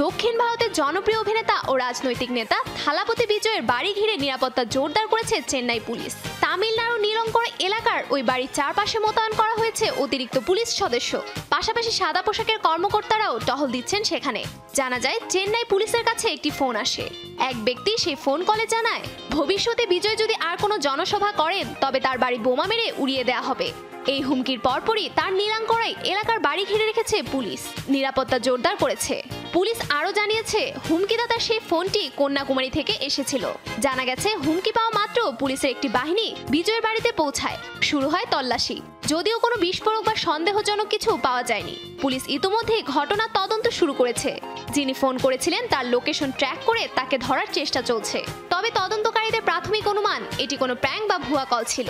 দক্ষিণ ভারতের জনপ্রিয় অভিনেতা ও রাজনৈতিক নেতা থালাপতি বিজয়ের বাড়ি ঘিরে নিরাপত্তা জোরদার করেছে চেন্নাই পুলিশ। তামিলনাড়ু নীলঙ্কর এলাকার ওই বাড়ির চারপাশে মোতায়েন করা হয়েছে অতিরিক্ত পুলিশ সদস্য। পাশাপাশি সাদা পোশাকের কর্মকর্তারাও টহল দিচ্ছেন সেখানে। জানা যায়, চেন্নাই পুলিশের কাছে একটি ফোন আসে। এক ব্যক্তি সেই ফোন কলে জানায়, ভবিষ্যতে বিজয় যদি আর কোনো জনসভা করেন তবে তার বাড়ি বোমা মেরে উড়িয়ে দেওয়া হবে। এই হুমকির পরপরই তার নীলাঙ্করায় এলাকার বাড়ি ঘিরে রেখেছে পুলিশ, নিরাপত্তা জোরদার করেছে। পুলিশ আরও জানিয়েছে, হুমকিদাতার সেই ফোনটি কন্যাকুমারী থেকে এসেছিল। জানা গেছে, হুমকি পাওয়া মাত্র পুলিশের একটি বাহিনী বিজয়ের বাড়িতে পৌঁছায়। শুরু হয় তল্লাশি। যদিও কোনো বিস্ফোরক বা সন্দেহজনক কিছু পাওয়া যায়নি। পুলিশ ইতিমধ্যেই ঘটনার তদন্ত শুরু করেছে। যিনি ফোন করেছিলেন তার লোকেশন ট্র্যাক করে তাকে ধরার চেষ্টা চলছে। তবে তদন্তকারীদের প্রাথমিক অনুমান, এটি কোনো প্র্যাঙ্ক বা ভুয়া কল ছিল।